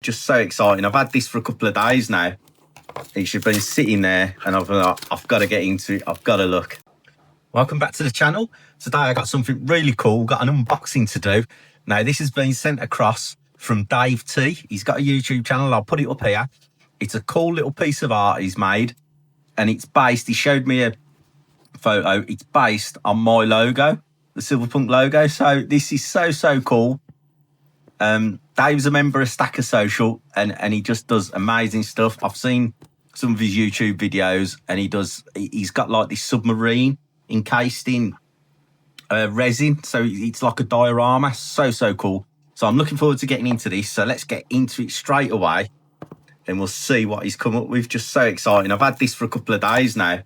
Just so exciting. I've had this for a couple of days now. It should have been sitting there, and I've got to get into it. I've got to look. Welcome back to the channel. Today I got something really cool. Got an unboxing to do. Now this has been sent across from Dave T. He's got a YouTube channel. I'll put it up here. It's a cool little piece of art he's made, and it's based. He showed me a photo. It's based on my logo, the Silverpunk logo. So this is so cool. Dave's a member of Stacker Social, and he just does amazing stuff. I've seen some of his YouTube videos, and he's got like this submarine encased in resin, so it's like a diorama. So cool. So I'm looking forward to getting into this. So let's get into it straight away, and we'll see what he's come up with. Just so exciting. I've had this for a couple of days now.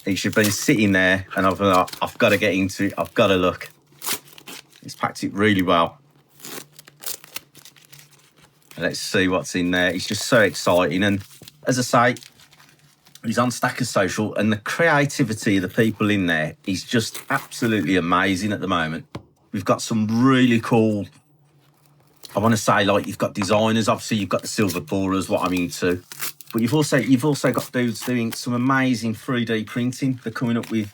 It should have been sitting there, and I've got to get into it. I've got to look. He's packed it really well. Let's see what's in there. It's just so exciting. And as I say, he's on Stacker Social, and the creativity of the people in there is just absolutely amazing at the moment. We've got some really cool, I want to say, like, you've got designers. Obviously, you've got the silver pourers, what I'm into. But you've also got dudes doing some amazing 3D printing. They're coming up with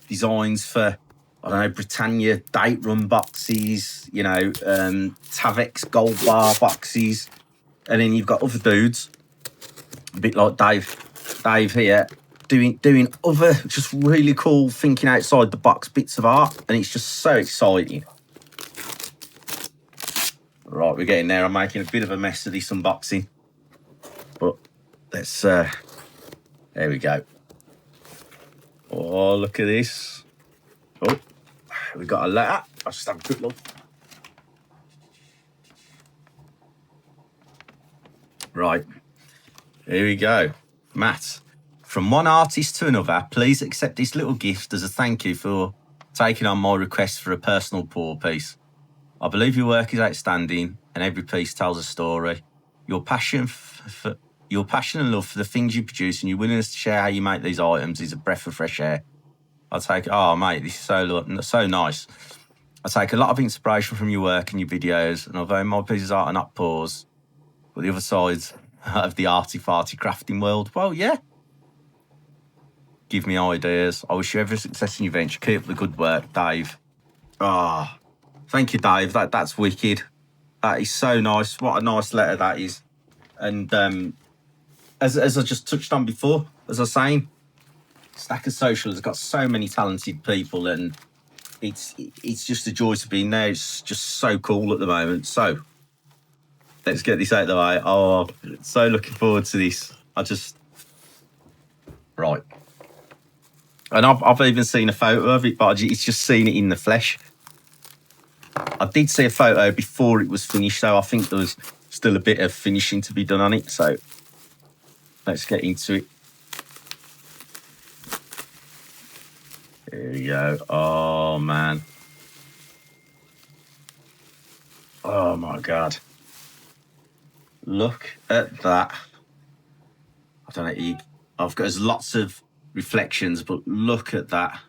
designs for, I don't know, Britannia date run boxes, you know, Tavex gold bar boxes. And then you've got other dudes, a bit like Dave here, doing other just really cool, thinking outside the box bits of art. And it's just so exciting. Right, we're getting there. I'm making a bit of a mess of this unboxing. But let's, there we go. Oh, look at this. Oh, we got a letter. I'll just have a quick look. Right, here we go. Matt, from one artist to another, please accept this little gift as a thank you for taking on my request for a personal pour piece. I believe your work is outstanding, and every piece tells a story. Your passion and love for the things you produce, and your willingness to share how you make these items is a breath of fresh air. I take, oh mate, this is so nice. I take a lot of inspiration from your work and your videos, and although my pieces are not pours, but the other sides of the arty-farty crafting world, well, yeah. Give me ideas. I wish you every success in your venture. Keep up the good work, Dave. Ah, oh, thank you, Dave. That's wicked. That is so nice. What a nice letter that is. And as I just touched on before, as I was saying, Stacker Social has got so many talented people, and it's just a joy to be in there. It's just so cool at the moment. So let's get this out of the way. Oh, so looking forward to this. Right. And I've even seen a photo of it, but it's just seen it in the flesh. I did see a photo before it was finished, so I think there was still a bit of finishing to be done on it. So let's get into it. Here we go. Oh, man. Oh, my God. Look at that. I don't know. There's lots of reflections, but look at that.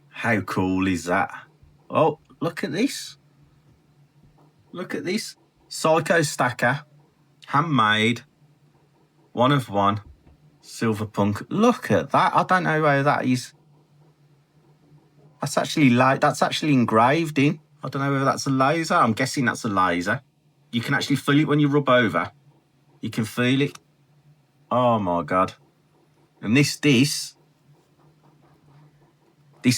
How cool is that? Oh, look at this. Look at this. Psycho Stacker, handmade, 1 of 1, Silverpunk. Look at that. I don't know where that is. That's actually engraved in. I don't know whether that's a laser. I'm guessing that's a laser. You can actually feel it when you rub over. You can feel it. Oh my God. And this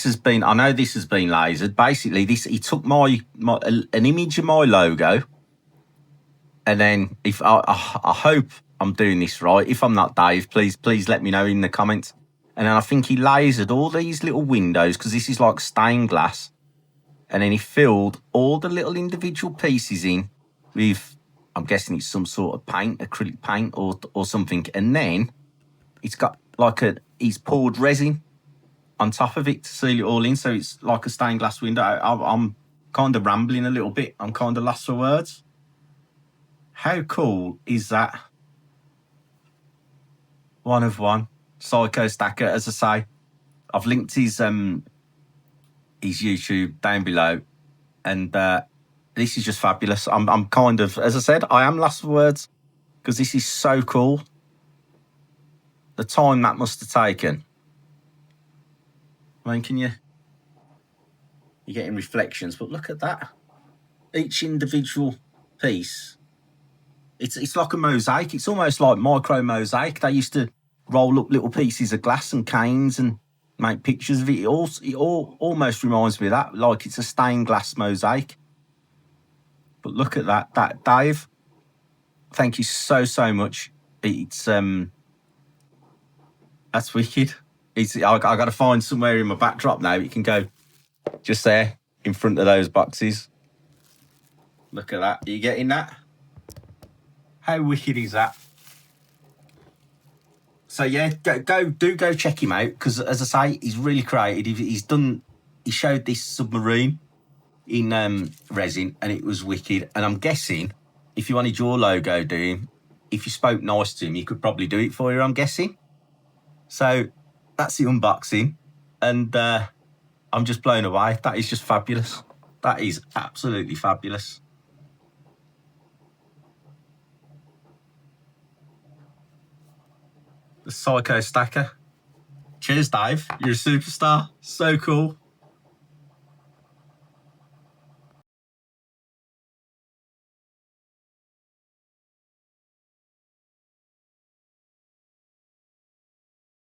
has been, I know this has been lasered. Basically, he took an image of my logo, and then if I hope I'm doing this right. If I'm not, Dave, please let me know in the comments. And then I think he lasered all these little windows, because this is like stained glass. And then he filled all the little individual pieces in with, I'm guessing it's some sort of paint, acrylic paint or something. And then it's got like he's poured resin on top of it to seal it all in. So it's like a stained glass window. I'm kind of rambling a little bit. I'm kind of lost for words. How cool is that? 1 of 1. Psycho Stacker, as I say. I've linked his YouTube down below, and this is just fabulous. I'm kind of, as I said, I am lost for words. because this is so cool. The time that must have taken. I mean, you're getting reflections, but look at that. Each individual piece, it's like a mosaic. It's almost like micro mosaic. They used to roll up little pieces of glass and canes and make pictures of it. It almost reminds me of that, like it's a stained glass mosaic. But look at that, Dave. Thank you so much. It's that's wicked. I got to find somewhere in my backdrop now. You can go just there in front of those boxes. Look at that. Are you getting that? How wicked is that? So yeah, go check him out, because as I say, he's really creative. He showed this submarine in resin, and it was wicked. And I'm guessing if you wanted your logo doing, if you spoke nice to him, he could probably do it for you, I'm guessing. So that's the unboxing, and I'm just blown away. That is just fabulous. That is absolutely fabulous. The Psycho Stacker. Cheers, Dave. You're a superstar. So cool.